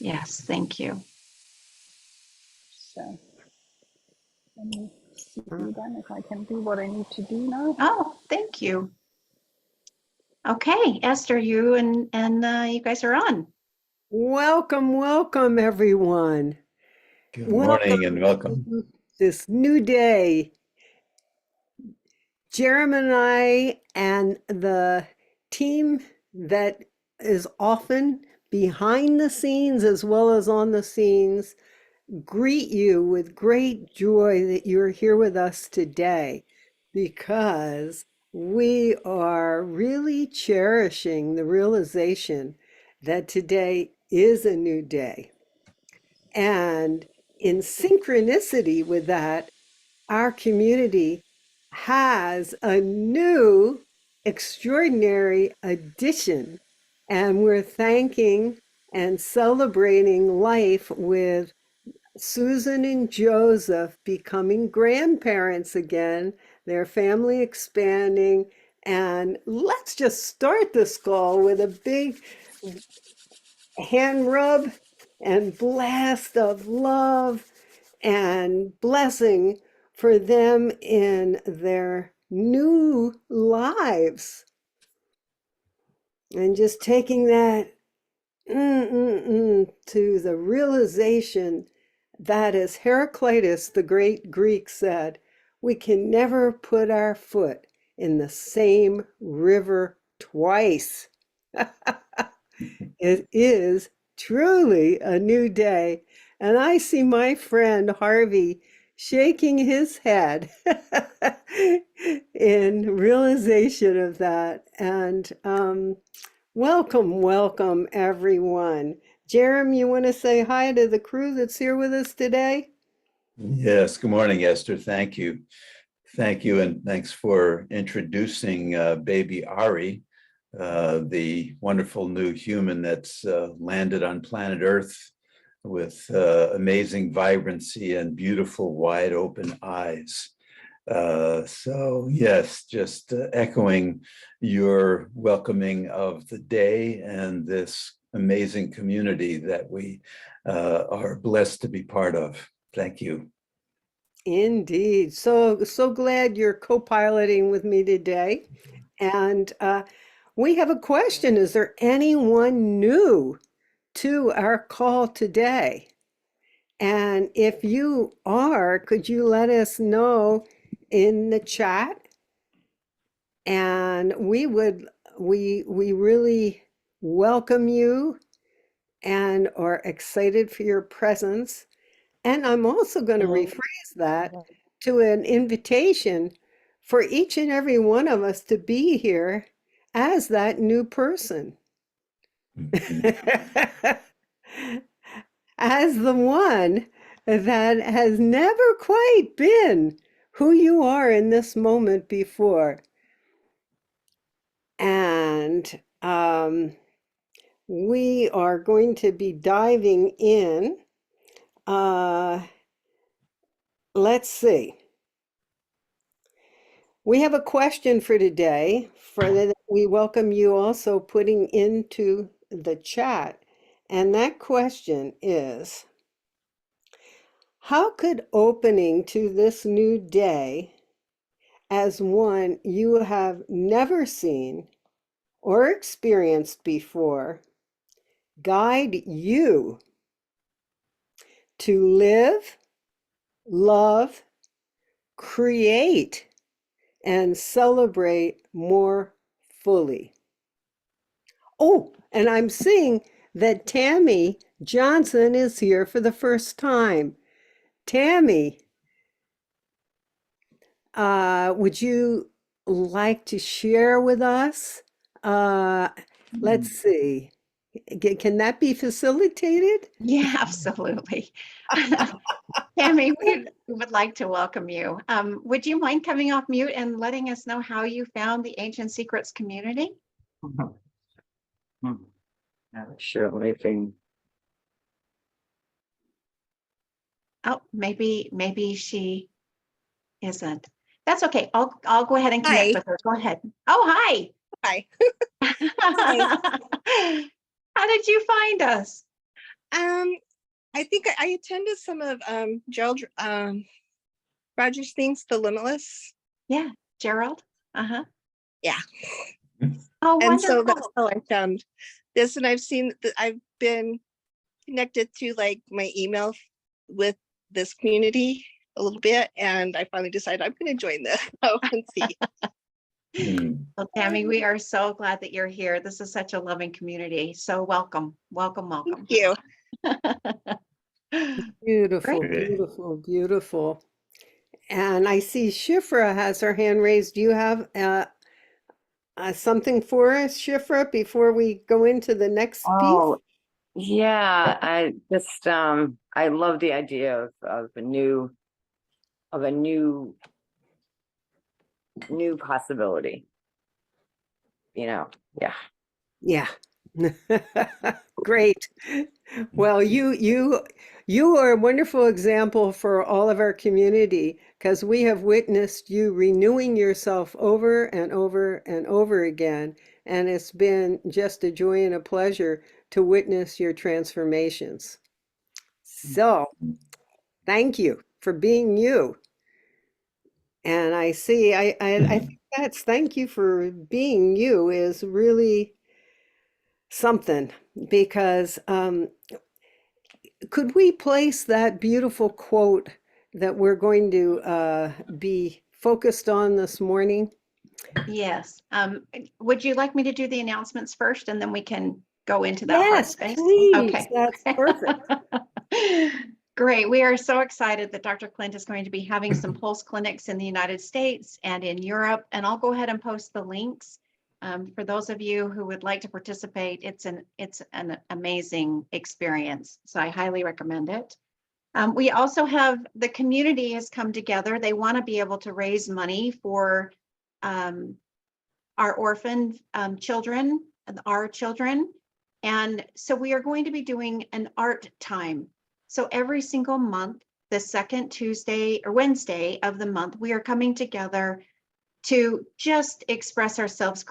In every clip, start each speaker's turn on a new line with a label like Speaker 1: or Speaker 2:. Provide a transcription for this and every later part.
Speaker 1: Yes, thank you.
Speaker 2: So let me see then if I can do what I need to do now.
Speaker 1: Oh, thank you. Okay, Esther, you and you guys are on.
Speaker 3: Welcome, welcome, everyone.
Speaker 4: Good morning and welcome.
Speaker 3: To this new day. Jerem and I and the team that is often behind the scenes as well as on the scenes greet you with great joy that you're here with us today, because we are really cherishing the realization that today is a new day. And in synchronicity with that, our community has a new extraordinary addition. And we're thanking and celebrating life with Susan and Joseph becoming grandparents again, their family expanding. And let's just start this call with a big hand rub and blast of love and blessing for them in their new lives. And just taking that to the realization that, as Heraclitus, the great Greek, said, we can never put our foot in the same river twice. It is truly a new day. And I see my friend Harvey shaking his head in realization of that. And welcome, welcome, everyone. Jerem, you want to say hi to the crew that's here with us today?
Speaker 4: Yes, good morning, Esther. Thank you. Thank you, and thanks for introducing baby Ari, the wonderful new human that's landed on planet Earth with amazing vibrancy and beautiful wide open eyes. So yes, just echoing your welcoming of the day and this amazing community that we are blessed to be part of. Thank you.
Speaker 3: Indeed. So glad you're co-piloting with me today. And we have a question. Is there anyone new to our call today? And if you are, could you let us know in the chat? And we really welcome you and are excited for your presence. And I'm also going to rephrase that to an invitation for each and every one of us to be here as that new person. As the one that has never quite been who you are in this moment before. And we are going to be diving in. Let's see. We have a question for today that we welcome you also putting into the chat. And that question is, how could opening to this new day as one you have never seen or experienced before guide you to live, love, create, and celebrate more fully? Oh, and I'm seeing that Tammy Johnson is here for the first time. Tammy, would you like to share with us? Let's see. Can that be facilitated?
Speaker 1: Yeah, absolutely. Tammy, we would like to welcome you. Would you mind coming off mute and letting us know how you found the Ancient Secrets community?
Speaker 5: Sure, I think.
Speaker 1: Oh, maybe she isn't. That's okay. I'll go ahead and connect with her. Go ahead. Oh, hi.
Speaker 6: Hi.
Speaker 1: How did you find us?
Speaker 6: I think I attended some of Gerald Rogers' things, The Limitless.
Speaker 1: Yeah, Gerald. Uh-huh.
Speaker 6: Yeah.
Speaker 1: Oh,
Speaker 6: And so that's
Speaker 1: wonderful.
Speaker 6: how I found this. And I've seen that I've been connected to like my email with this community a little bit. And I finally decided I'm going to join this and see.
Speaker 1: Well, Tammy, we are so glad that you're here. This is such a loving community. So welcome, welcome, welcome.
Speaker 6: Thank you.
Speaker 3: Beautiful,
Speaker 4: Great.
Speaker 3: beautiful, beautiful. And I see Shifra has her hand raised. Do you have something for us, Shifra, before we go into the next piece?
Speaker 5: Oh, yeah. I just I love the idea of a new possibility. Yeah.
Speaker 3: Yeah. Great. Well, you are a wonderful example for all of our community because we have witnessed you renewing yourself over and over and over again. And it's been just a joy and a pleasure to witness your transformations. So thank you for being you. And I see, I think that's thank you for being you is really something because could we place that beautiful quote that we're going to be focused on this morning?
Speaker 1: Yes. Would you like me to do the announcements first and then we can go into that heart
Speaker 3: Yes,
Speaker 1: space?
Speaker 3: please.
Speaker 1: Okay.
Speaker 3: That's perfect.
Speaker 1: Great. We are so excited that Dr. Clint is going to be having some pulse clinics in the United States and in Europe. And I'll go ahead and post the links. For those of you who would like to participate, it's an amazing experience. So I highly recommend it. We also have the community has come together. They want to be able to raise money for our orphan children, our children. And so we are going to be doing an art time. So every single month, the second Tuesday or Wednesday of the month, we are coming together to just express ourselves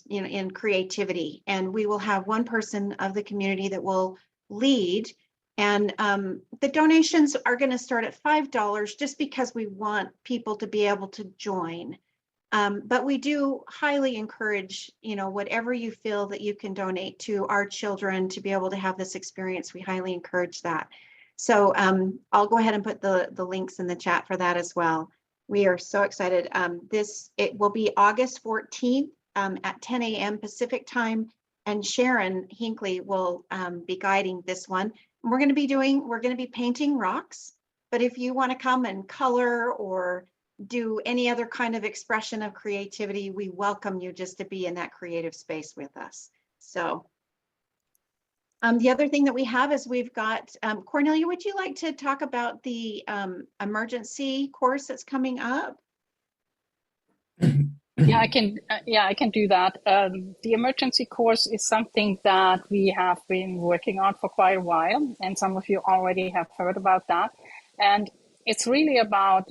Speaker 1: in creativity. And we will have one person of the community that will lead. And the donations are going to start at $5 just because we want people to be able to join. But we do highly encourage, whatever you feel that you can donate to our children to be able to have this experience. We highly encourage that. So I'll go ahead and put the links in the chat for that as well. We are so excited. It will be August 14th at 10 a.m. Pacific time, and Sharon Hinckley will be guiding this one. And we're going to be painting rocks. But if you want to come and color or do any other kind of expression of creativity, we welcome you just to be in that creative space with us. So the other thing that we have is we've got, Cornelia, would you like to talk about the emergency course that's coming up?
Speaker 2: Yeah, I can do that. The emergency course is something that we have been working on for quite a while, and some of you already have heard about that. And it's really about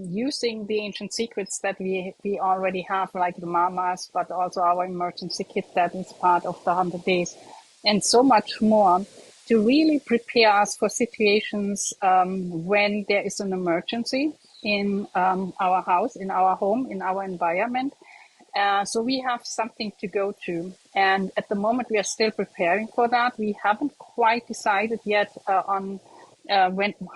Speaker 2: using the ancient secrets that we already have, like the mamas, but also our emergency kit that is part of the 100 days, and so much more, to really prepare us for situations when there is an emergency in our house, in our home, in our environment. So we have something to go to. And at the moment, we are still preparing for that. We haven't quite decided yet on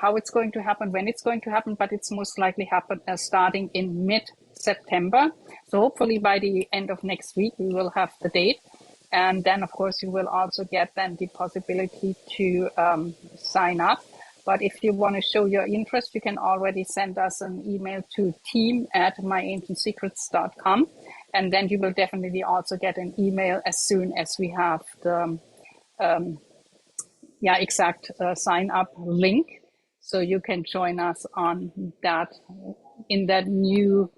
Speaker 2: how it's going to happen, when it's going to happen, but it's most likely happen starting in mid-September. So hopefully by the end of next week, we will have the date. And then, of course, you will also get then the possibility to sign up. But if you want to show your interest, you can already send us an email to team@myancientsecrets.com. And then you will definitely also get an email as soon as we have the exact sign up link. So you can join us on that, in that new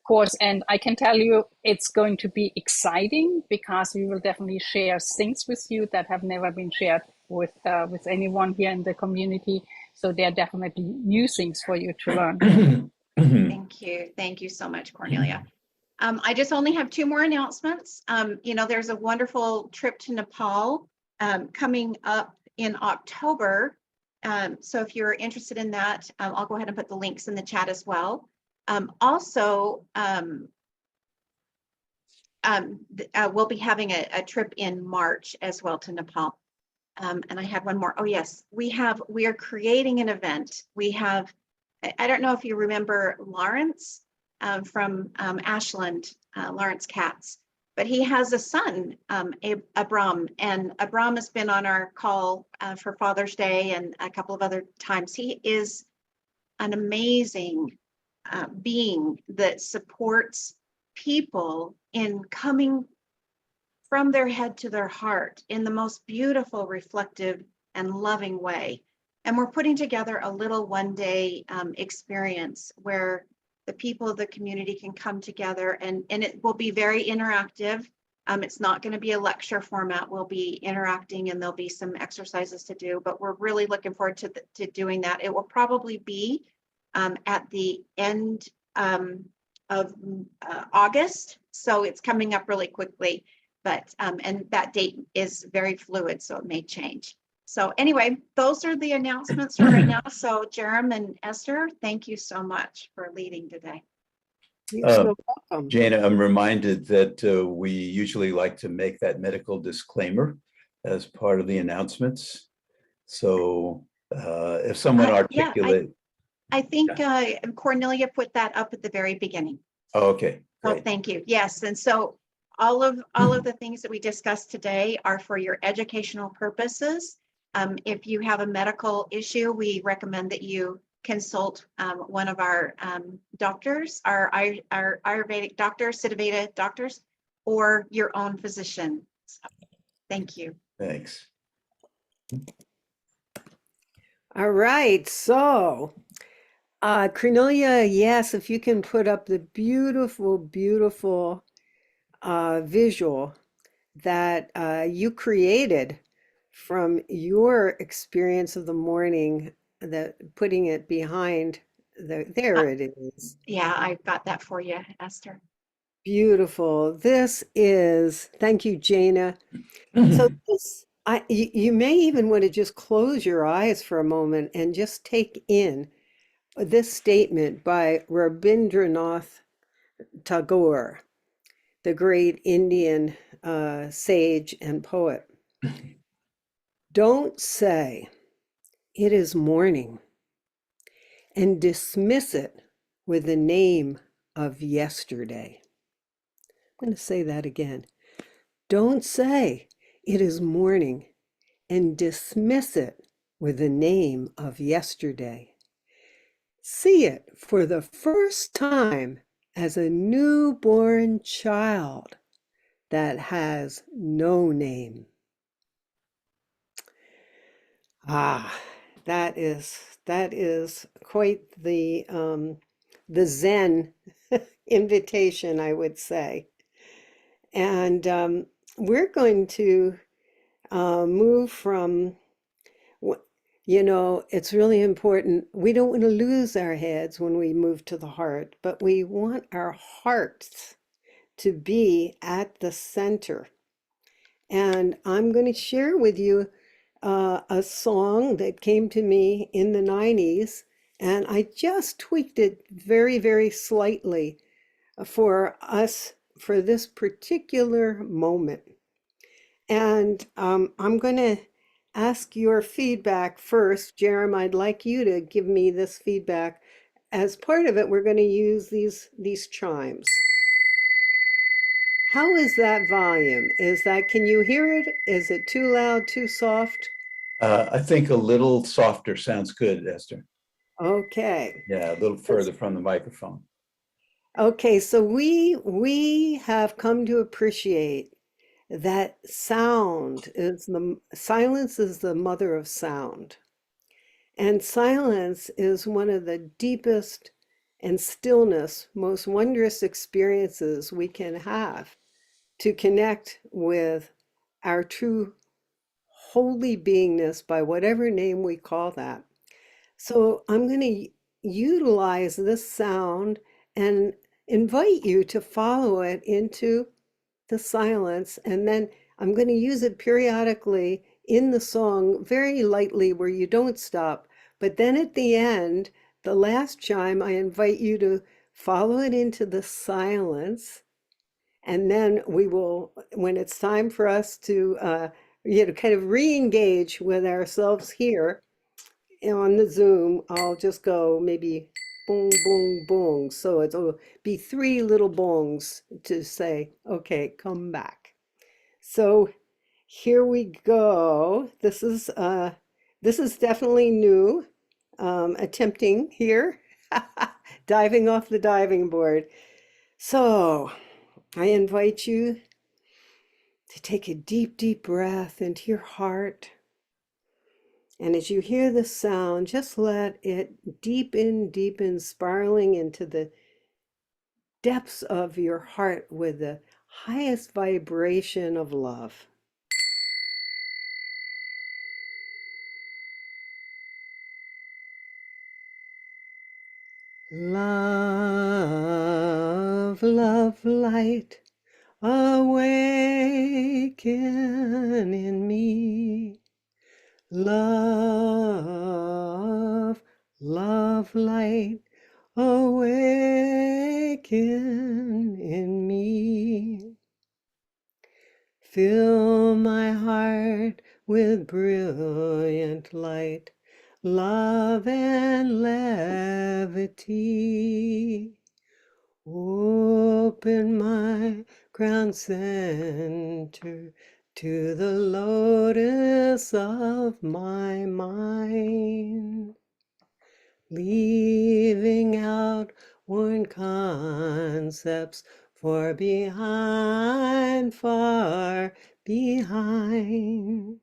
Speaker 2: course. And I can tell you it's going to be exciting because we will definitely share things with you that have never been shared with anyone here in the community. So there are definitely new things for you to learn.
Speaker 1: Thank you. Thank you so much, Cornelia. I just only have two more announcements. There's a wonderful trip to Nepal coming up in October. So if you're interested in that, I'll go ahead and put the links in the chat as well. Also, we'll be having a trip in March as well to Nepal. And I had one more. Oh yes, we are creating an event. We have, I don't know if you remember Lawrence from Ashland, Lawrence Katz, but he has a son, Abram, and Abram has been on our call for Father's Day and a couple of other times. He is an amazing being that supports people in coming from their head to their heart in the most beautiful, reflective, and loving way. And we're putting together a little one-day experience where the people of the community can come together, and it will be very interactive. It's not going to be a lecture format. We'll be interacting, and there'll be some exercises to do, but we're really looking forward to doing that. It will probably be at the end of August, so it's coming up really quickly. But and that date is very fluid, so it may change. So anyway, those are the announcements for right now. So Jerem and Esther, thank you so much for leading today.
Speaker 3: You're so welcome.
Speaker 4: Jana, I'm reminded that we usually like to make that medical disclaimer as part of the announcements. So if someone articulate.
Speaker 1: I think Cornelia put that up at the very beginning.
Speaker 4: Oh, okay.
Speaker 1: Great. Oh, thank you. Yes, and so all of the things that we discussed today are for your educational purposes. If you have a medical issue, we recommend that you consult one of our doctors, our Ayurvedic doctors, Siddhaveda doctors, or your own physician. So, thank you.
Speaker 4: Thanks.
Speaker 3: All right, so Cornelia, yes, if you can put up the beautiful, beautiful visual that you created from your experience of the morning, that putting it behind there it is.
Speaker 1: Yeah, I've got that for you, Esther.
Speaker 3: Beautiful. This is, thank you, Jana. So this, you may even want to just close your eyes for a moment and just take in this statement by Rabindranath Tagore, the great Indian sage and poet. Don't say it is morning and dismiss it with the name of yesterday. I'm going to say that again. Don't say it is morning and dismiss it with the name of yesterday. See it for the first time as a newborn child that has no name. That is quite the Zen invitation, I would say. And we're going to move from, it's really important. We don't want to lose our heads when we move to the heart, but we want our hearts to be at the center. And I'm going to share with you a song that came to me in the 90s, and I just tweaked it very, very slightly for us for this particular moment. And I'm going to ask your feedback first. Jerem, I'd like you to give me this feedback. As part of it, we're going to use these chimes. How is that volume? Can you hear it? Is it too loud, too soft?
Speaker 4: I think a little softer sounds good, Esther.
Speaker 3: Okay.
Speaker 4: Yeah, a little further from the microphone.
Speaker 3: Okay, so we have come to appreciate that silence is the mother of sound. And silence is one of the deepest and stillness, most wondrous experiences we can have to connect with our true holy beingness, by whatever name we call that. So I'm going to utilize this sound and invite you to follow it into the silence, and then I'm going to use it periodically in the song very lightly where you don't stop. But then at the end, the last chime, I invite you to follow it into the silence. And then we will, when it's time for us to, kind of re-engage with ourselves here on the Zoom, I'll just go maybe boom, boom, boom. So it'll be 3 little bongs to say, okay, come back. So here we go. This is definitely new, attempting here, diving off the diving board. So I invite you to take a deep, deep breath into your heart. And as you hear the sound, just let it deepen, deepen, spiraling into the depths of your heart with the highest vibration of love. Love, love, light, awaken in me. Love, love, light, awaken in me. Fill my heart with brilliant light, love and levity. Open my crown center to the lotus of my mind, leaving out worn concepts for behind, far behind.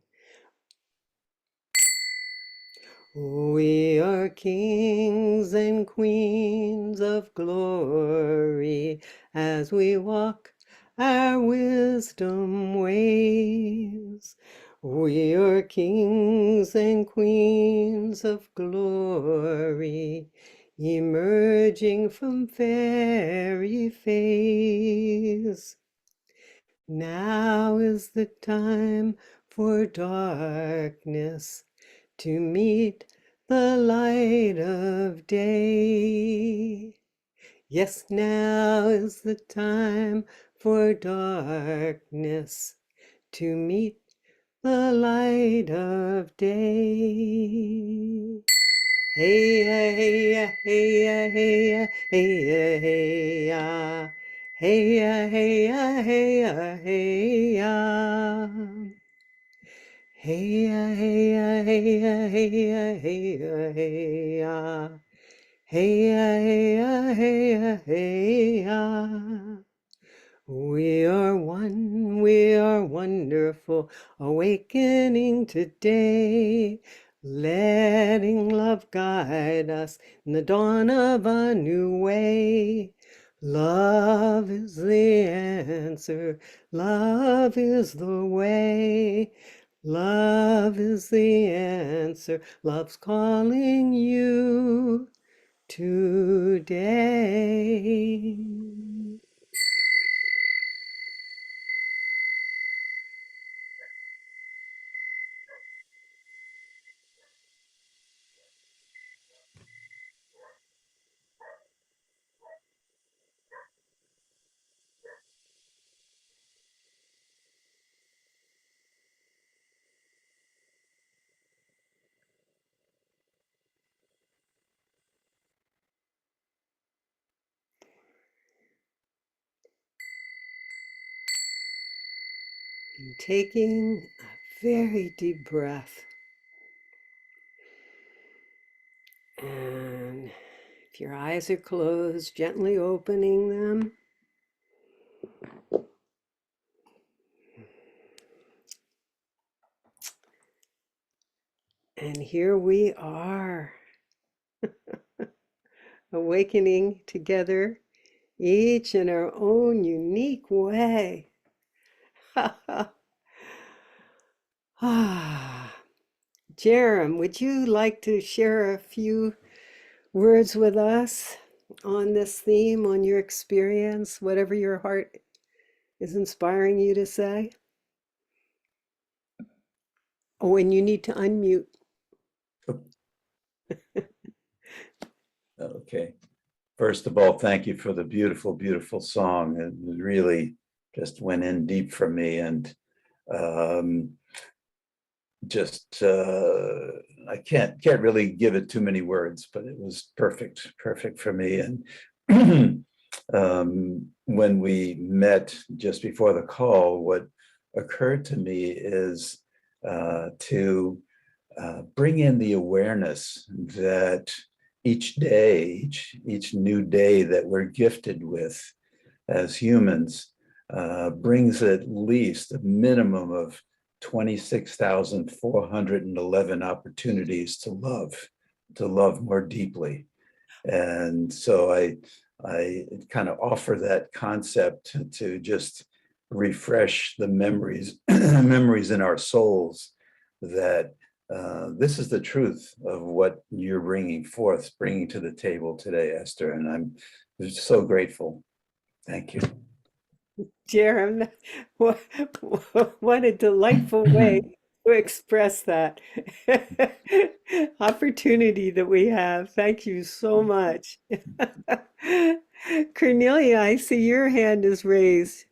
Speaker 3: We are kings and queens of glory as we walk our wisdom ways. We are kings and queens of glory, emerging from fairy phase. Now is the time for darkness to meet the light of day. Yes, now is the time for darkness to meet the light of day. Hey, hey, hey, hey, hey, hey, hey, hey, hey, hey, hey, hey, hey, hey, hey, hey, we are one, we are wonderful, awakening today, letting love guide us in the dawn of a new way. Love is the answer, love is the way. Love is the answer, love's calling you today. And taking a very deep breath. And if your eyes are closed, gently opening them. And here we are, awakening together, each in our own unique way. Jerem, would you like to share a few words with us on this theme, on your experience, whatever your heart is inspiring you to say? Oh, and you need to unmute.
Speaker 4: Okay. First of all, thank you for the beautiful, beautiful song. It really just went in deep for me, and just I can't really give it too many words, but it was perfect for me. And when we met just before the call, what occurred to me is to bring in the awareness that each day, each new day that we're gifted with as humans brings at least a minimum of 26,411 opportunities to love more deeply. And so I kind of offer that concept to just refresh the memories in our souls that this is the truth of what you're bringing to the table today, Esther. And I'm so grateful. Thank you.
Speaker 3: Jerem, what a delightful way to express that opportunity that we have. Thank you so much. Cornelia, I see your hand is raised.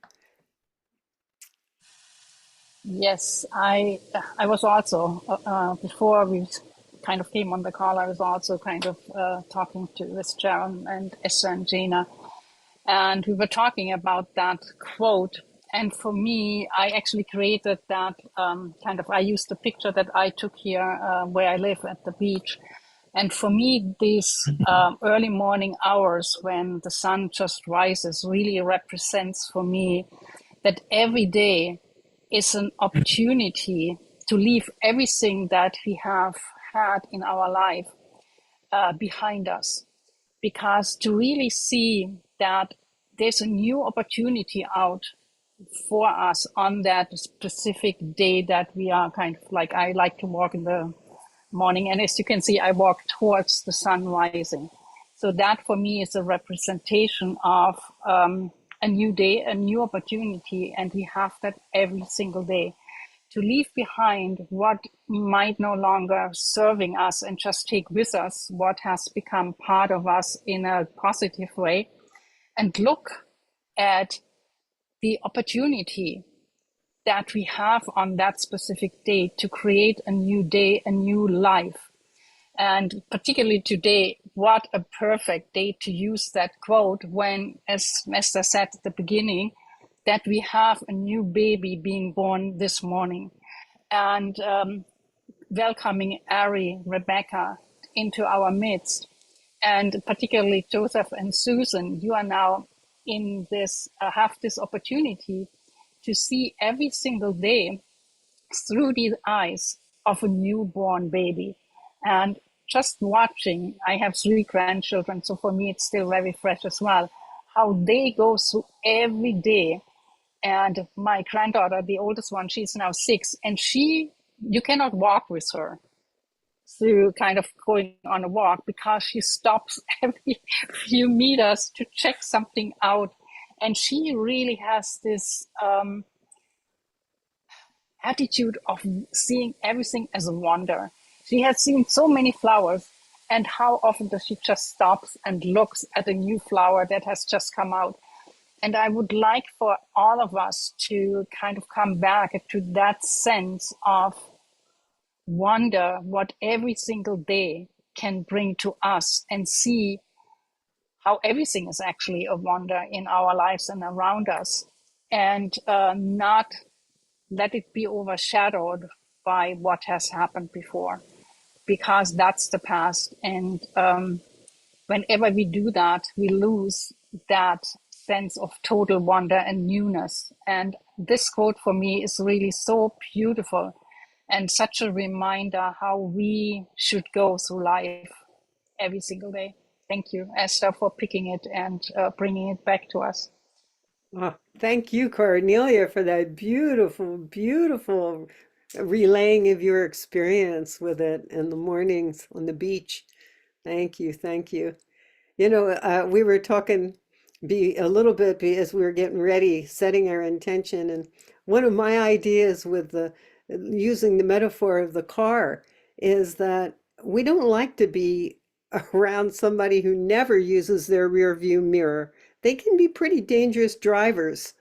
Speaker 2: Yes, I was also before we kind of came on the call. I was also kind of talking to with Jerem and Esther and Gina, and we were talking about that quote. And for me, I actually created that I used the picture that I took here where I live at the beach. And for me, these early morning hours when the sun just rises really represents for me that every day is an opportunity to leave everything that we have had in our life behind us. Because to really see that there's a new opportunity out for us on that specific day that we are kind of like, I like to walk in the morning. And as you can see, I walk towards the sun rising. So that for me is a representation of a new day, a new opportunity. And we have that every single day to leave behind what might no longer serving us and just take with us what has become part of us in a positive way and look at the opportunity that we have on that specific day to create a new day, a new life. And particularly today, what a perfect day to use that quote when, as Esther said at the beginning, that we have a new baby being born this morning. And welcoming Ari, Rebecca into our midst. And particularly Joseph and Susan, you are now in this, have this opportunity to see every single day through the eyes of a newborn baby. And just watching, I have 3 grandchildren, so for me it's still very fresh as well, how they go through every day. And my granddaughter, the oldest one, she's now 6, and you cannot walk with her through kind of going on a walk because she stops every few meters to check something out. And she really has this attitude of seeing everything as a wonder. She has seen so many flowers, and how often does she just stops and looks at a new flower that has just come out? And I would like for all of us to kind of come back to that sense of wonder, what every single day can bring to us, and see how everything is actually a wonder in our lives and around us, and not let it be overshadowed by what has happened before, because that's the past. And whenever we do that, we lose that sense of total wonder and newness. And this quote for me is really so beautiful and such a reminder how we should go through life every single day. Thank you, Esther, for picking it and bringing it back to us.
Speaker 3: Oh, thank you, Cornelia, for that beautiful, beautiful relaying of your experience with it in the mornings on the beach. Thank you, thank you. We were talking a little bit as we were getting ready, setting our intention, and one of my ideas with using the metaphor of the car, is that we don't like to be around somebody who never uses their rear view mirror. They can be pretty dangerous drivers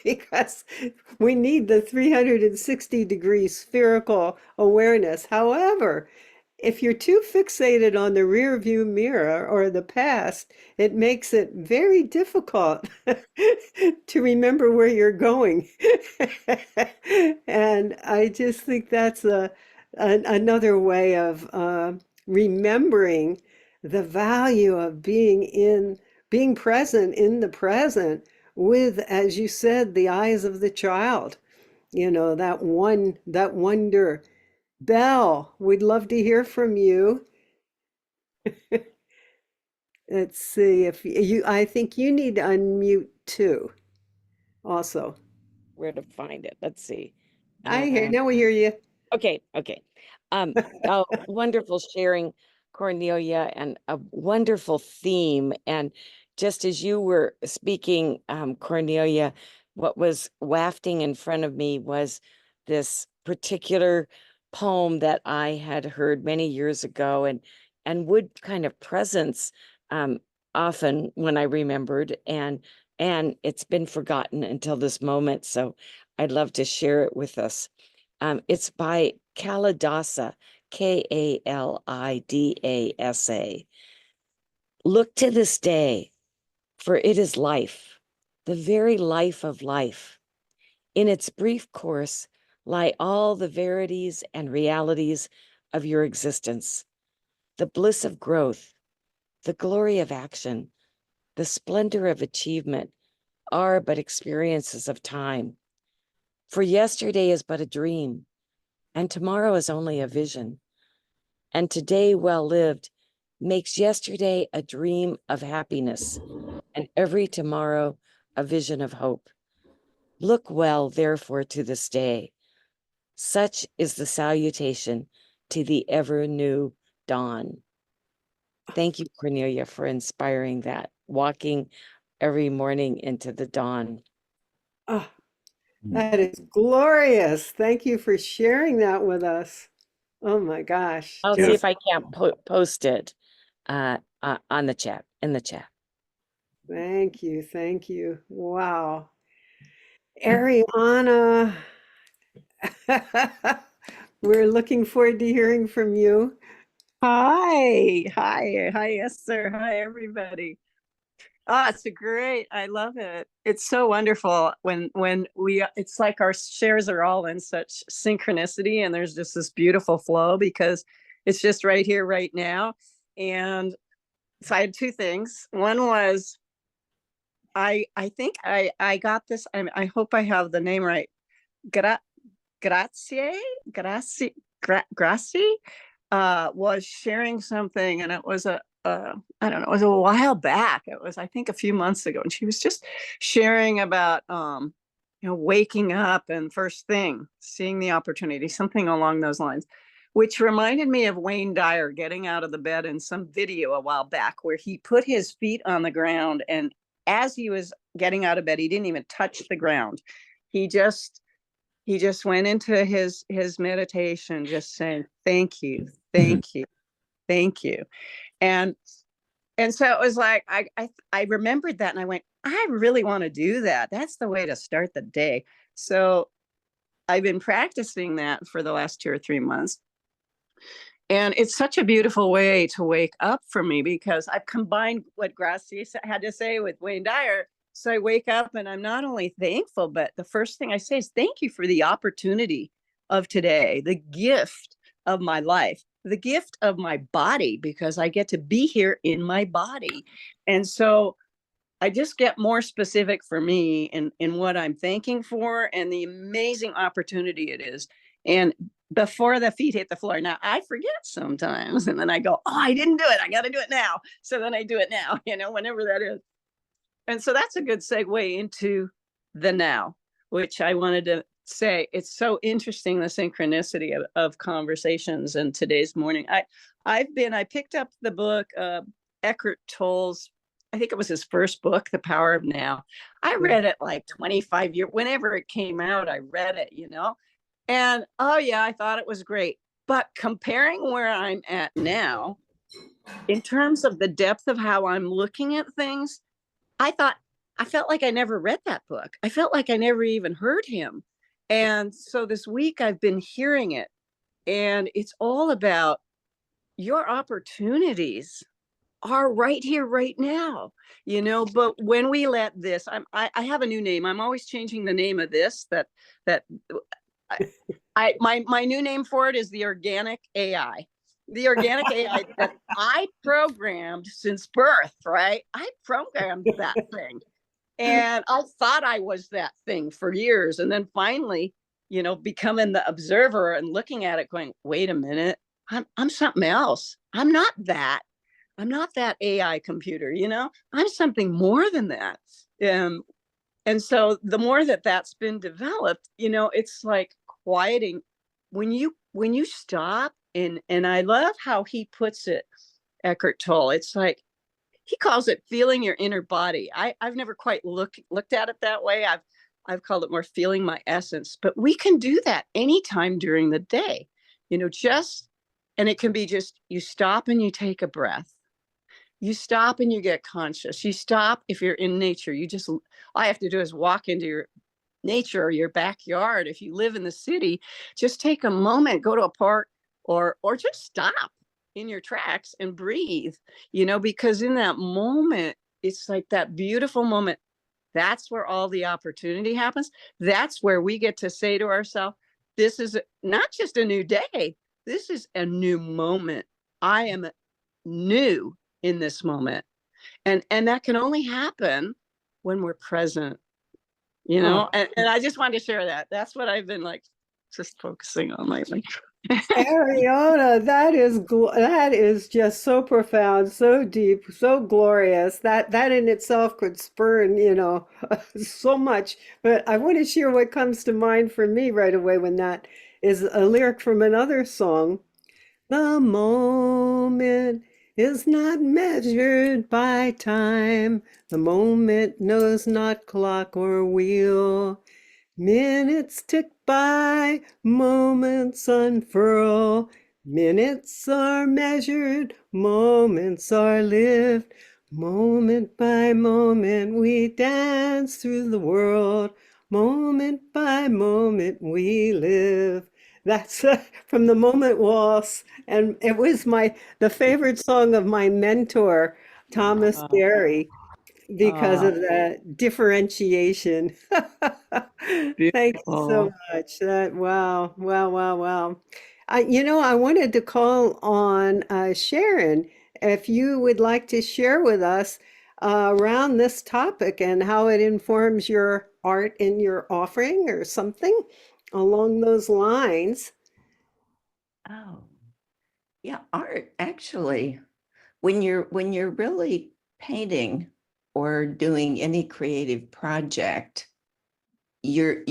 Speaker 3: because we need the 360-degree spherical awareness. However, if you're too fixated on the rear view mirror or the past, it makes it very difficult to remember where you're going. And I just think that's another way of remembering the value of being present in the present with, as you said, the eyes of the child. You know, that wonder. Belle, we'd love to hear from you. Let's see if I think you need to unmute too, also.
Speaker 7: Where to find it. Let's see.
Speaker 3: Now we hear you.
Speaker 7: Okay. Oh, wonderful sharing, Cornelia, and a wonderful theme. And just as you were speaking, Cornelia, what was wafting in front of me was this particular poem that I had heard many years ago and would kind of presence often when I remembered, and it's been forgotten until this moment. So I'd love to share it with us. It's by Kalidasa, Kalidasa. Look to this day, for it is life, the very life of life. In its brief course lie all the verities and realities of your existence, the bliss of growth, the glory of action, the splendor of achievement are but experiences of time. For yesterday is but a dream, and tomorrow is only a vision. And today well lived makes yesterday a dream of happiness, and every tomorrow a vision of hope. Look well, therefore, to this day. Such is the salutation to the ever new dawn. Thank you, Cornelia, for inspiring that, walking every morning into the dawn.
Speaker 3: Oh, that is glorious. Thank you for sharing that with us. Oh my gosh.
Speaker 7: I'll see if I can't post it on the chat, in the chat.
Speaker 3: Thank you. Thank you. Wow. Ariana, we're looking forward to hearing from you.
Speaker 8: Hi, Esther. Hi, everybody. Oh, it's great. I love it. It's so wonderful when it's like our shares are all in such synchronicity and there's just this beautiful flow because it's just right here, right now. And so I had two things. One was I think I got this. I hope I have the name right. Grazie was sharing something, and it was I don't know, it was a while back. It was, I think, a few months ago, and she was just sharing about waking up and first thing seeing the opportunity, something along those lines, which reminded me of Wayne Dyer getting out of the bed in some video a while back where he put his feet on the ground, and as he was getting out of bed, he didn't even touch the ground. He just went into his meditation, just saying, thank you, thank you, thank you. And so it was like, I remembered that and I went, I really want to do that. That's the way to start the day. So I've been practicing that for the last 2 or 3 months. And it's such a beautiful way to wake up for me because I've combined what Gracie had to say with Wayne Dyer. So I wake up and I'm not only thankful, but the first thing I say is thank you for the opportunity of today, the gift of my life, the gift of my body, because I get to be here in my body. And so I just get more specific for me in what I'm thanking for and the amazing opportunity it is. And before the feet hit the floor. Now I forget sometimes, and then I go, oh, I didn't do it. I got to do it now. So then I do it now, whenever that is. And so that's a good segue into the now, which I wanted to say. It's so interesting, the synchronicity of conversations. And today's morning, I picked up the book, Eckhart Tolle's, I think it was his first book, The Power of Now. I read it like 25 years, whenever it came out, I read it, And oh yeah, I thought it was great. But comparing where I'm at now, in terms of the depth of how I'm looking at things, I felt like I never read that book. I felt like I never even heard him. And so this week I've been hearing it, and it's all about your opportunities are right here, right now, but when we let this, I have a new name. I'm always changing the name of this, that my new name for it is the organic AI. The organic AI that I programmed since birth, right? I programmed that thing. And I thought I was that thing for years. And then finally, becoming the observer and looking at it going, wait a minute, I'm something else. I'm not that. I'm not that AI computer, I'm something more than that. And so the more that that's been developed, it's like quieting when you stop, and I love how he puts it, Eckhart Tolle. It's like he calls it feeling your inner body. I've never quite looked at it that way. I've called it more feeling my essence. But we can do that anytime during the day, and it can be just you stop and you take a breath. You stop and you get conscious. You stop if you're in nature. All I have to do is walk into your nature or your backyard. If you live in the city, just take a moment, go to a park, or just stop in your tracks and breathe, because in that moment, it's like that beautiful moment. That's where all the opportunity happens. That's where we get to say to ourselves, this is not just a new day. This is a new moment. I am new in this moment. And that can only happen when we're present, and I just wanted to share that. That's what I've been like just focusing on lately.
Speaker 3: Ariana, that is just so profound, so deep, so glorious. That in itself could spurn, so much. But I want to share what comes to mind for me right away when that is a lyric from another song. The moment is not measured by time. The moment knows not clock or wheel. Minutes tick by, moments unfurl. Minutes are measured, moments are lived. Moment by moment we dance through the world. Moment by moment we live. That's from the Moment Waltz, and it was the favorite song of my mentor, Thomas Berry, because of the differentiation. Thank you so much. Wow, wow, wow, wow. I wanted to call on Sharon, if you would like to share with us around this topic and how it informs your art in your offering or something along those lines.
Speaker 9: Oh, yeah, art actually, when you're really painting or doing any creative project, you're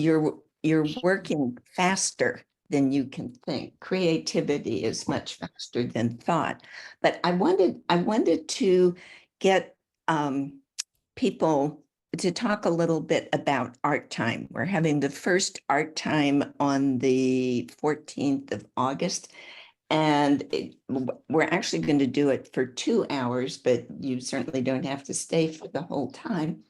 Speaker 9: working faster than you can think. Creativity is much faster than thought. But I wanted to get people to talk a little bit about art time. We're having the first art time on the 14th of August. And we're actually going to do it for 2 hours, but you certainly don't have to stay for the whole time.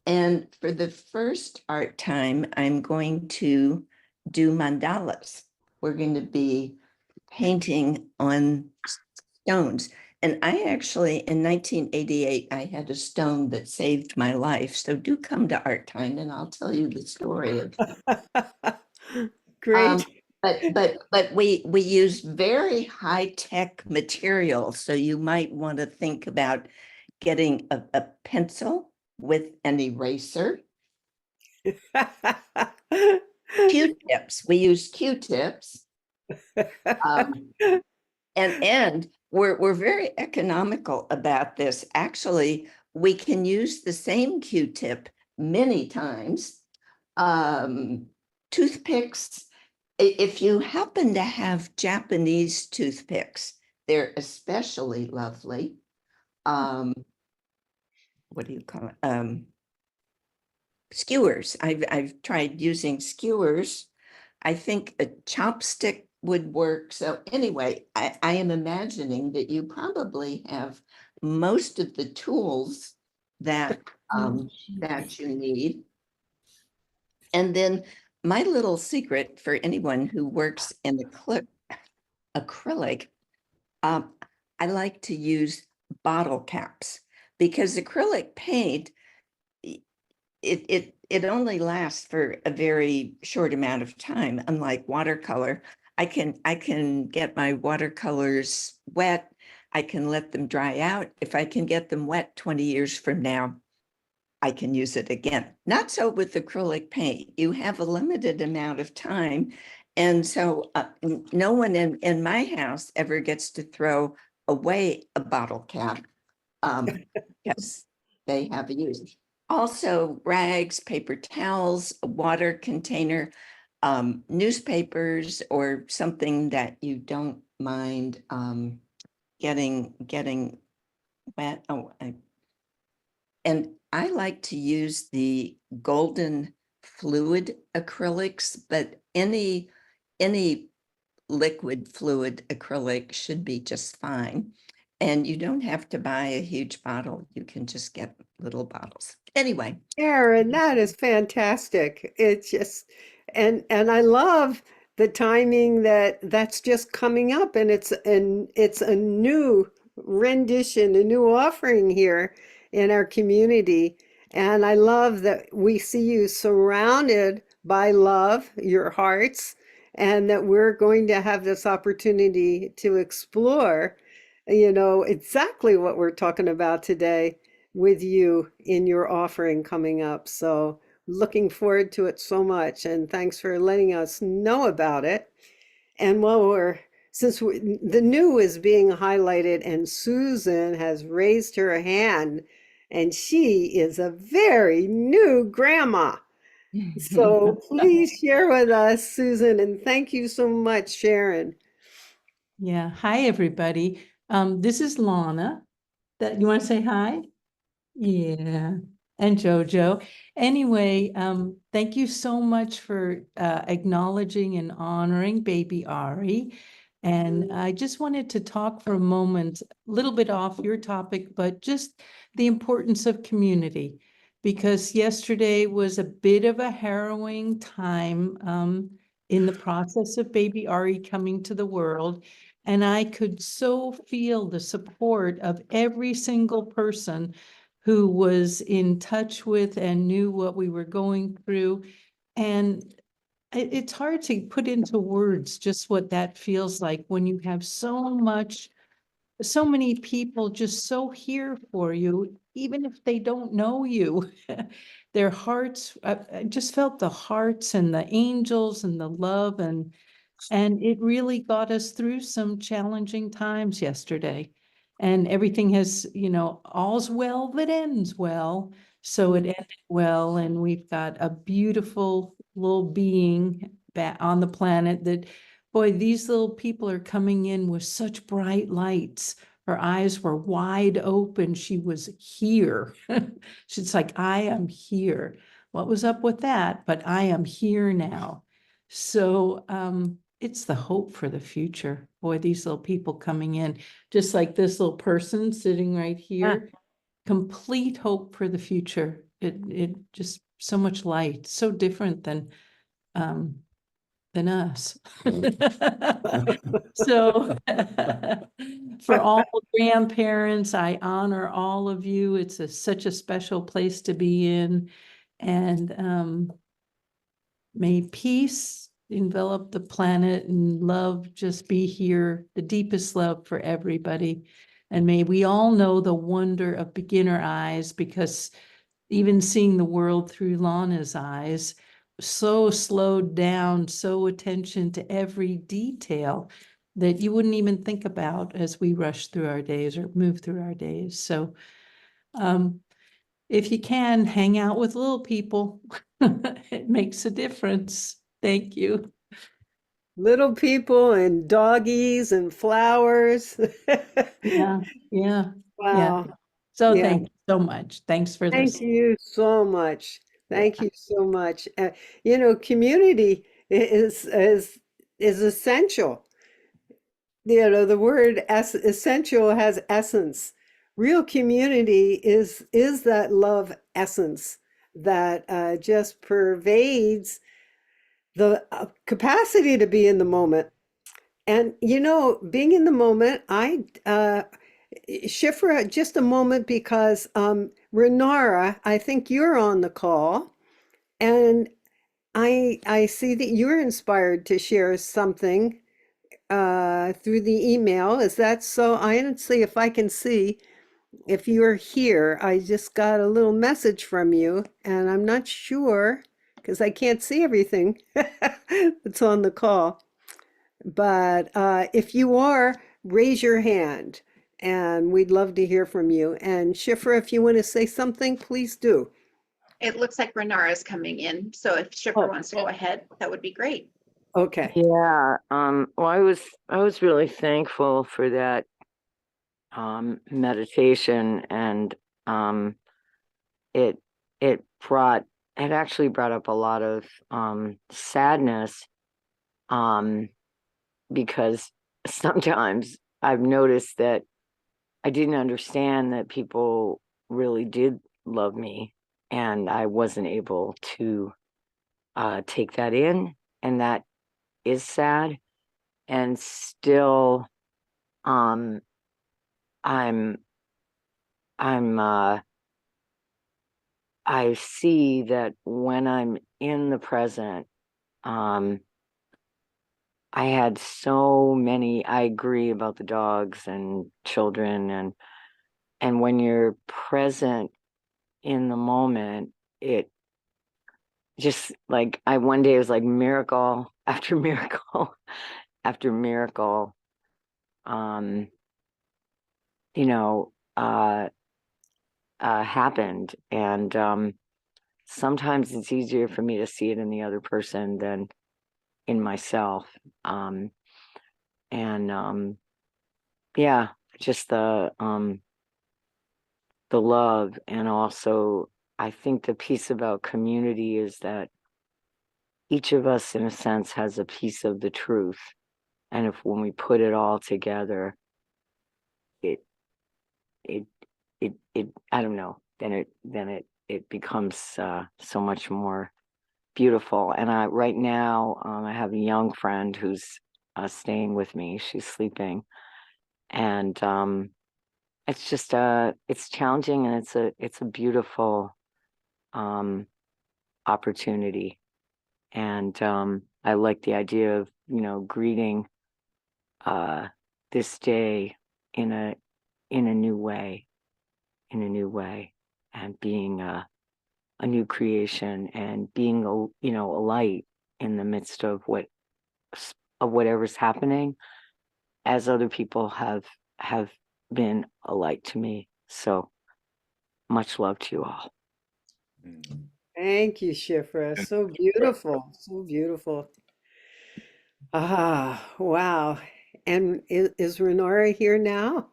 Speaker 9: And for the first art time, I'm going to do mandalas. We're going to be painting on stones. And I actually, in 1988, I had a stone that saved my life. So do come to art time and I'll tell you the story of
Speaker 3: Great.
Speaker 9: But we use very high tech material, so you might want to think about getting a pencil with an eraser. Q-tips. We use Q-tips, and we're very economical about this. Actually, we can use the same Q-tip many times. Toothpicks. If you happen to have Japanese toothpicks, they're especially lovely. What do you call it? Skewers. I've tried using skewers I think a chopstick would work. So anyway, I am imagining that you probably have most of the tools that that you need. And then my little secret for anyone who works in acrylic, um, I like to use bottle caps because acrylic paint, it only lasts for a very short amount of time, unlike watercolor. I can get my watercolors wet. I can let them dry out. If I can get them wet 20 years from now, I can use it again. Not so with acrylic paint. You have a limited amount of time. And so no one in my house ever gets to throw away a bottle cap because they have a use. Also, rags, paper towels, a water container, newspapers, or something that you don't mind getting wet. Oh, and I like to use the golden fluid acrylics, but any liquid fluid acrylic should be just fine. And you don't have to buy a huge bottle. You can just get little bottles. Anyway.
Speaker 3: Aaron, that is fantastic. It's just, and I love the timing that that's just coming up, and it's a new rendition, a new offering here in our community. And I love that we see you surrounded by love, your hearts, and that we're going to have this opportunity to explore, exactly what we're talking about today with you in your offering coming up. So looking forward to it so much. And thanks for letting us know about it. And since the new is being highlighted and Susan has raised her hand and she is a very new grandma. So please share with us, Susan, and thank you so much, Sharon.
Speaker 10: Yeah. Hi, everybody. This is Lana. You want to say hi? Yeah. And Jojo. Anyway, thank you so much for acknowledging and honoring baby Ari. And I just wanted to talk for a moment, a little bit off your topic, but just the importance of community. Because yesterday was a bit of a harrowing time in the process of baby Ari coming to the world. And I could so feel the support of every single person who was in touch with and knew what we were going through. And it's hard to put into words just what that feels like when you have so many people just so here for you, even if they don't know you. Their hearts, I just felt the hearts and the angels and the love, and it really got us through some challenging times yesterday. And everything has, all's well that ends well. So it ended well, and we've got a beautiful little being back on the planet that, boy, these little people are coming in with such bright lights. Her eyes were wide open. She was here. She's like, I am here. What was up with that? But I am here now. So it's the hope for the future. Boy, these little people coming in, just like this little person sitting right here, complete hope for the future. It just so much light, so different than us. So for all grandparents, I honor all of you. It's such a special place to be in. And may peace envelop the planet and love just be here, the deepest love for everybody. And may we all know the wonder of beginner eyes, because even seeing the world through Lana's eyes, so slowed down, so attention to every detail that you wouldn't even think about as we rush through our days or move through our days. So if you can, hang out with little people. It makes a difference. Thank you.
Speaker 3: Little people and doggies and flowers.
Speaker 10: Yeah.
Speaker 3: Wow.
Speaker 10: Yeah. So
Speaker 3: Yeah.
Speaker 10: thank you so much. Thanks for this.
Speaker 3: Thank you so much. Thank you so much. Community is essential. You know, the word essential has essence. Real community is that love essence that just pervades the capacity to be in the moment. And you know, being in the moment, Shifra, just a moment, because Renara, I think you're on the call, and I see that you're inspired to share something through the email. Is that so? I don't see if I can see if you're here. I just got a little message from you, and I'm not sure because I can't see everything that's on the call. But if you are, raise your hand, and we'd love to hear from you. And Shifra, if you want to say something, please do.
Speaker 1: It looks like Renara is coming in. So if Shipper wants to go ahead, that would be great.
Speaker 3: Okay.
Speaker 5: Yeah. Well, I was really thankful for that meditation, and it actually brought up a lot of sadness, because sometimes I've noticed that I didn't understand that people really did love me, and I wasn't able to take that in, and that is sad. And still, I'm I see that when I'm in the present, I had so many, I agree about the dogs and children, and when you're present in the moment, it just like, one day it was like miracle after miracle after miracle, you know, happened. And sometimes it's easier for me to see it in the other person than in myself. Yeah, just the love. And also, I think the piece about community is that each of us, in a sense, has a piece of the truth. And if when we put it all together, it I don't know, then it becomes so much more beautiful. And right now, I have a young friend who's staying with me. She's sleeping, and it's just it's challenging, and it's a beautiful opportunity. And I like the idea of, greeting this day in a new way, and being a new creation, and being a light in the midst of whatever's happening, as other people have been a light to me. So much love to you all.
Speaker 3: Thank you, Shifra. So beautiful. So beautiful. Ah, wow. And is Renara here now?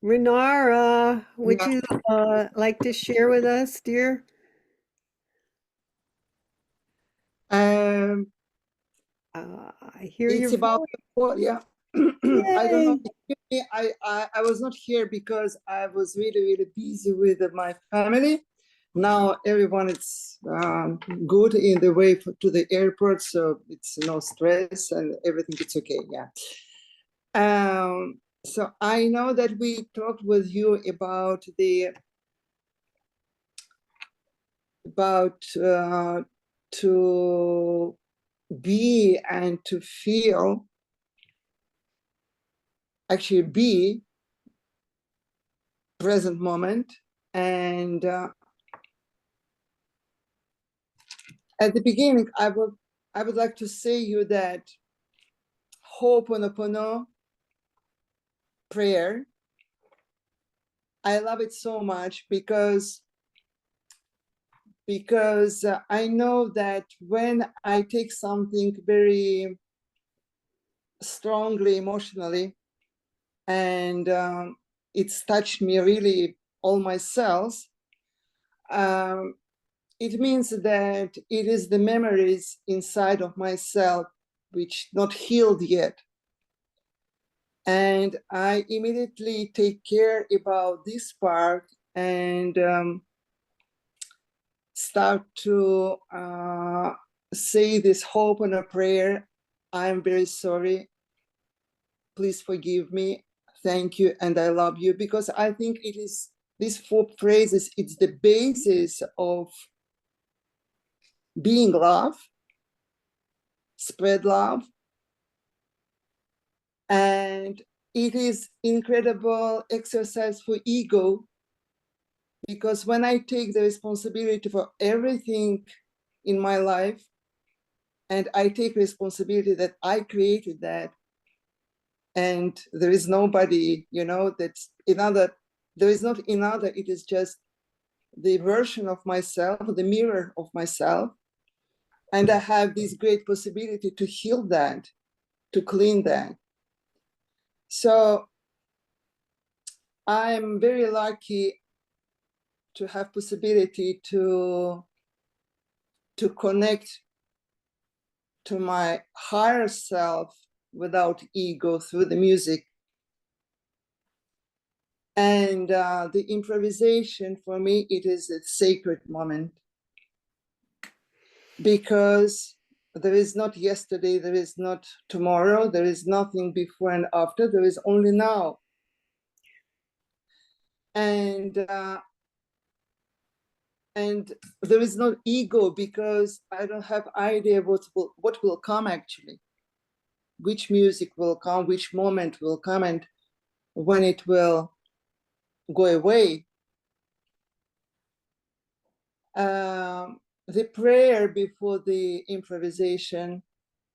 Speaker 3: Renara, would you like to share with us, dear?
Speaker 11: I
Speaker 3: hear
Speaker 11: it's
Speaker 3: your
Speaker 11: about
Speaker 3: voice.
Speaker 11: yeah. I don't know. I was not here because I was really, really busy with my family. Now everyone is good in the way to the airport, so it's no stress and everything. It's okay. Yeah. So I know that we talked with you about to be and to feel, actually be present moment. And at the beginning, I would like to say you that Ho'oponopono prayer, I love it so much because I know that when I take something very strongly emotionally, and it's touched me really all my cells, it means that it is the memories inside of myself which not healed yet. And I immediately take care about this part and start to say this hope and a prayer. I'm very sorry. Please forgive me. Thank you. And I love you. Because I think it is these 4 phrases, it's the basis of being love, spread love. And it is incredible exercise for ego, because when I take the responsibility for everything in my life, and I take responsibility that I created that, and there is nobody, that's another, there is not another, it is just the version of myself, the mirror of myself. And I have this great possibility to heal that, to clean that. So I'm very lucky to have possibility to connect to my higher self without ego through the music. And the improvisation for me, it is a sacred moment, because there is not yesterday, there is not tomorrow, there is nothing before and after, there is only now. And there is no ego, because I don't have idea what will come actually, which music will come, which moment will come, and when it will go away. The prayer before the improvisation,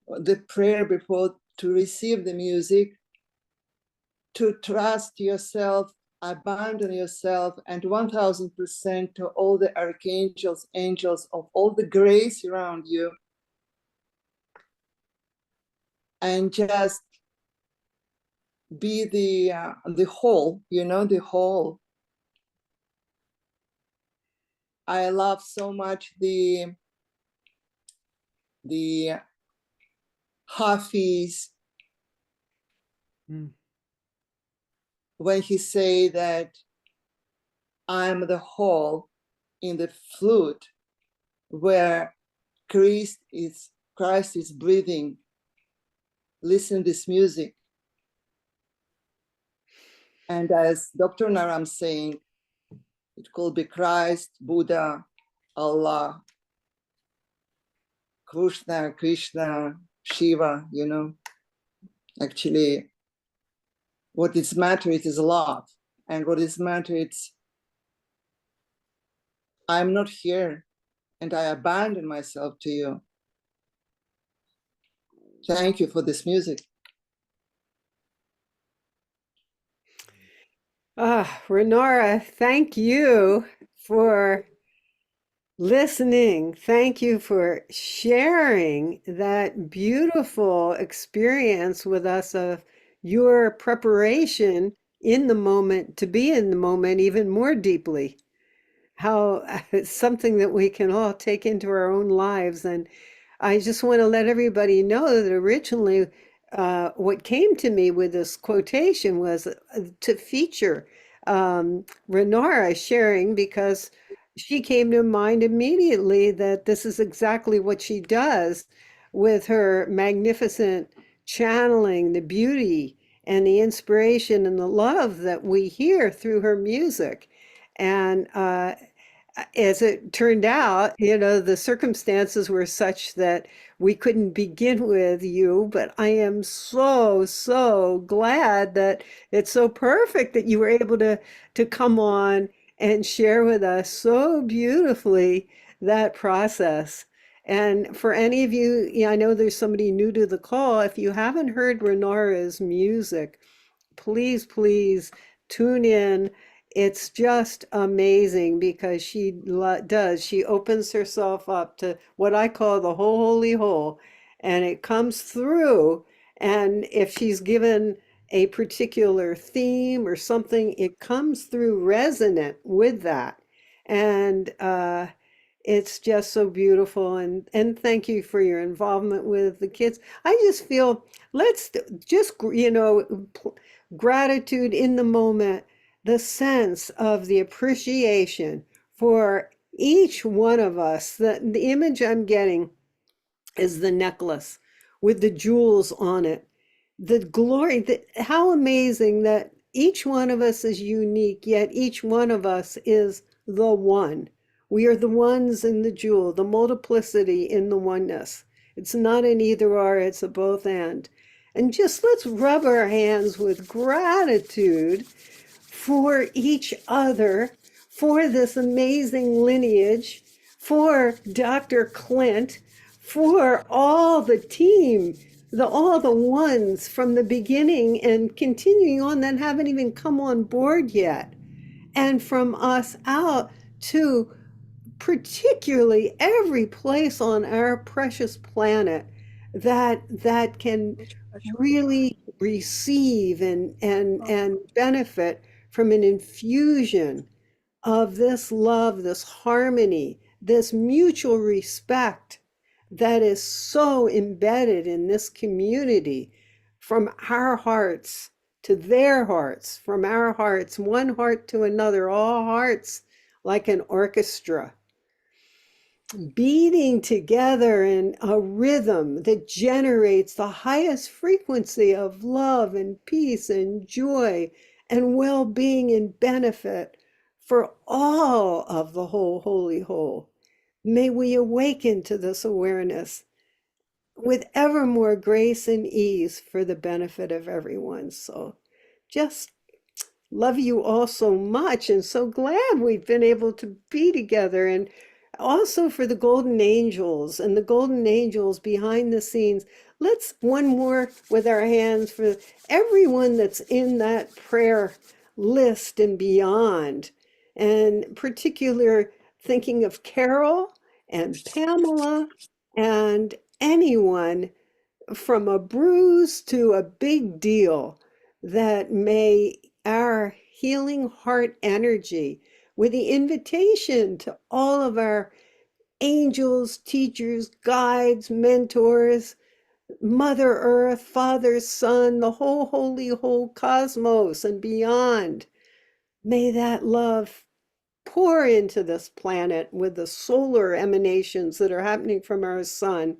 Speaker 11: the prayer before to receive the music, to trust yourself, abandon yourself, and 1000% to all the archangels, angels of all the grace around you, and just be the whole, the whole. I love so much the Hafiz, when he say that I'm the whole in the flute, where Christ is breathing. Listen to this music. And as Dr. Naram saying, it could be Christ, Buddha, Allah, Krishna, Shiva, Actually, what is matter is love. And what is matter, it's I'm not here, and I abandon myself to you. Thank you for this music.
Speaker 3: Renora, thank you for listening. Thank you for sharing that beautiful experience with us of your preparation in the moment to be in the moment even more deeply. How it's something that we can all take into our own lives. And I just want to let everybody know that originally what came to me with this quotation was to feature Renora sharing, because she came to mind immediately that this is exactly what she does with her magnificent channeling, the beauty and the inspiration and the love that we hear through her music. And as it turned out, the circumstances were such that we couldn't begin with you, but I am so, so glad that it's so perfect that you were able to come on and share with us so beautifully that process. And for any of you, I know there's somebody new to the call. If you haven't heard Renora's music, please, please tune in. It's just amazing because she opens herself up to what I call the holy whole, and it comes through. And if she's given a particular theme or something, it comes through resonant with that. And it's just so beautiful. And thank you for your involvement with the kids. I just feel, let's just, gratitude in the moment, the sense of the appreciation for each one of us. The image I'm getting is the necklace with the jewels on it. The glory, how amazing that each one of us is unique, yet each one of us is the one. We are the ones in the jewel, the multiplicity in the oneness. It's not an either or, it's a both and. And just let's rub our hands with gratitude for each other, for this amazing lineage, for Dr. Clint, for all the team, all the ones from the beginning and continuing on that haven't even come on board yet. And from us out to particularly every place on our precious planet that can really receive and benefit from an infusion of this love, this harmony, this mutual respect that is so embedded in this community, from our hearts to their hearts, from our hearts, one heart to another, all hearts like an orchestra, beating together in a rhythm that generates the highest frequency of love and peace and joy and well-being and benefit for all of the whole holy whole. May we awaken to this awareness with ever more grace and ease for the benefit of everyone. So just love you all so much, and so glad we've been able to be together. And also for the golden angels and the golden angels behind the scenes. Let's one more with our hands for everyone that's in that prayer list and beyond. And particular thinking of Carol and Pamela and anyone from a bruise to a big deal, that may our healing heart energy, with the invitation to all of our angels, teachers, guides, mentors, Mother Earth, Father, Son, the whole holy whole cosmos and beyond, may that love pour into this planet with the solar emanations that are happening from our sun.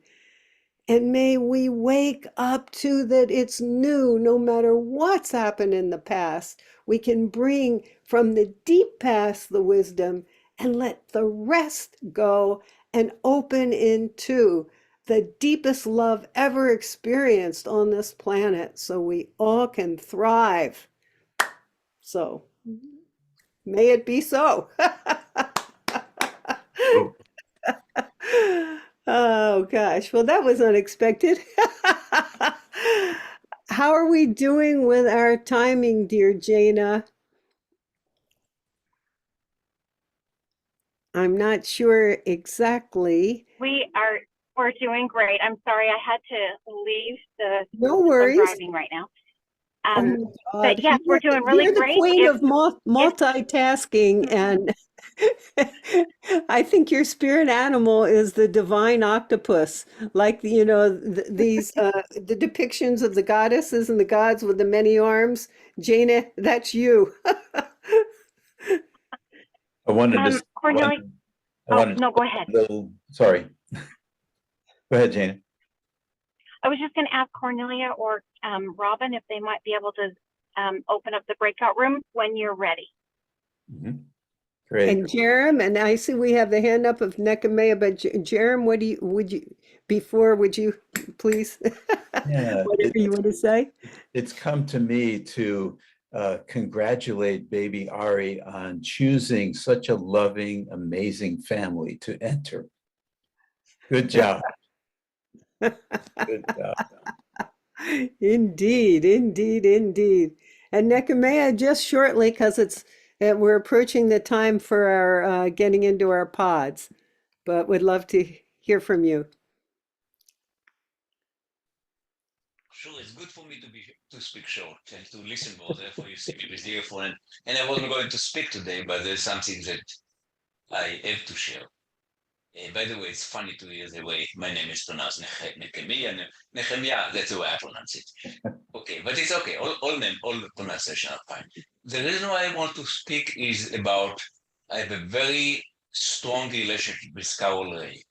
Speaker 3: And may we wake up to that it's new, no matter what's happened in the past. We can bring from the deep past the wisdom and let the rest go and open into the deepest love ever experienced on this planet, so we all can thrive. So may it be so. Oh gosh, well, that was unexpected. How are we doing with our timing, dear Jana? I'm not sure exactly.
Speaker 12: We're doing great. I'm sorry I had to leave
Speaker 3: No
Speaker 12: I'm
Speaker 3: worries.
Speaker 12: driving right now.
Speaker 3: Oh my
Speaker 12: But
Speaker 3: God.
Speaker 12: yes, we're doing really
Speaker 3: You're the
Speaker 12: great.
Speaker 3: queen of multitasking, and I think your spirit animal is the divine octopus, like these the depictions of the goddesses and the gods with the many arms. Jana, that's you.
Speaker 4: I wanted to.
Speaker 12: Cornelia, no, go ahead.
Speaker 4: Sorry. Go ahead, Jana.
Speaker 12: I was just going to ask Cornelia or Robin if they might be able to open up the breakout room when you're ready.
Speaker 4: Mm-hmm. Great.
Speaker 3: And Jerem, and I see we have the hand up of Nekamea, but Jerem, would you please,
Speaker 4: Yeah,
Speaker 3: whatever you want to say?
Speaker 4: It's come to me to congratulate baby Ari on choosing such a loving, amazing family to enter. Good job. Good job.
Speaker 3: Indeed, indeed, indeed. And Nekamea, just shortly, because we're approaching the time for our getting into our pods, but would love to hear from you.
Speaker 13: Sure, it's good for me to speak short and to listen more. Therefore, you see me with the earphone. And I wasn't going to speak today, but there's something that I have to share. By the way, it's funny to hear the way my name is pronounced, Nehemiah, that's the way I pronounce it. Okay, but it's okay. All the pronunciation are fine. The reason why I want to speak is about, I have a very strong relationship with Carol Ray.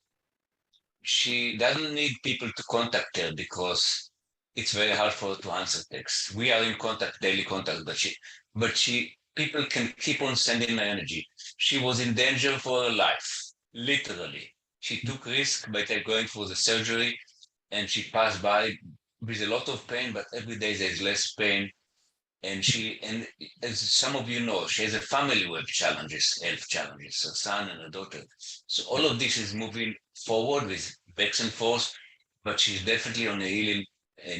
Speaker 13: She doesn't need people to contact her because it's very hard for her to answer texts. We are in contact, daily contact, but people can keep on sending her energy. She was in danger for her life, literally. She took risk by going for the surgery, and she passed by with a lot of pain, but every day there's less pain. And as some of you know, she has a family with challenges, health challenges, her son and her daughter. So all of this is moving forward with backs and forth, but she's definitely on a healing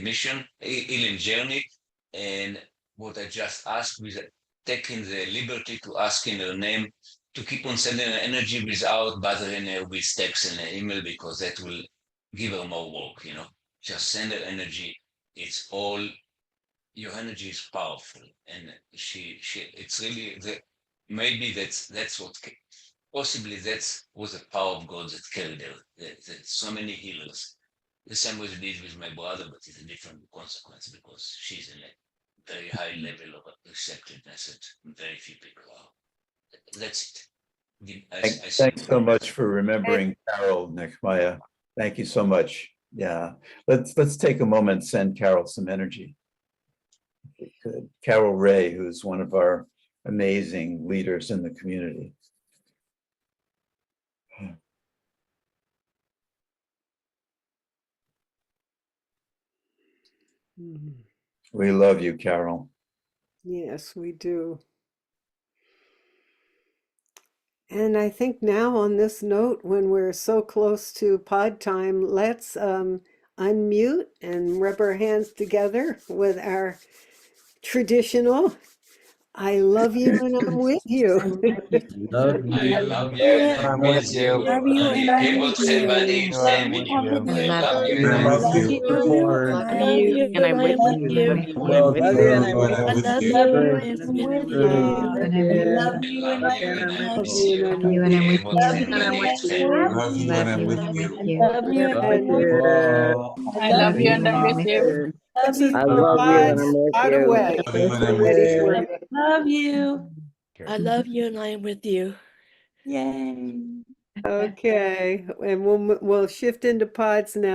Speaker 13: mission, healing journey. And what I just asked was taking the liberty to ask in her name to keep on sending her energy without bothering her with text and email, because that will give her more work, Just send her energy. It's all, your energy is powerful, and it's really maybe that's what possibly that's was the power of God that carried her. That so many healers. The same way it is with my brother, but it's a different consequence because she's in a very high level of acceptedness that very few people are. That's it.
Speaker 4: Thanks so much for remembering Carol, Nehemiah. Thank you so much. Yeah, let's take a moment and send Carol some energy. Carol Ray, who's one of our amazing leaders in the community. We love you, Carol.
Speaker 3: Yes, we do. And I think now on this note, when we're so close to pod time, let's unmute and rub our hands together with our traditional I love you and I'm with you.
Speaker 14: Love you.
Speaker 13: I love you and I'm with you.
Speaker 14: Love you and I'm with you.
Speaker 13: Same with you. I love you and I'm with you.
Speaker 14: I love you and I'm with you.
Speaker 3: Love you and I'm with
Speaker 14: I
Speaker 3: you.
Speaker 14: love you and I'm with you. Love you and I'm with you.
Speaker 3: Love you and I'm with you.
Speaker 14: Love you and I'm with you. Love you and I'm with you.
Speaker 2: I love you and I'm with you.
Speaker 14: Love you.
Speaker 5: I love you and I'm with
Speaker 3: Out
Speaker 5: you.
Speaker 3: away. Ready for you.
Speaker 14: Love you. I love you and I am with you.
Speaker 10: Yay.
Speaker 3: Okay, and we'll shift into pods now.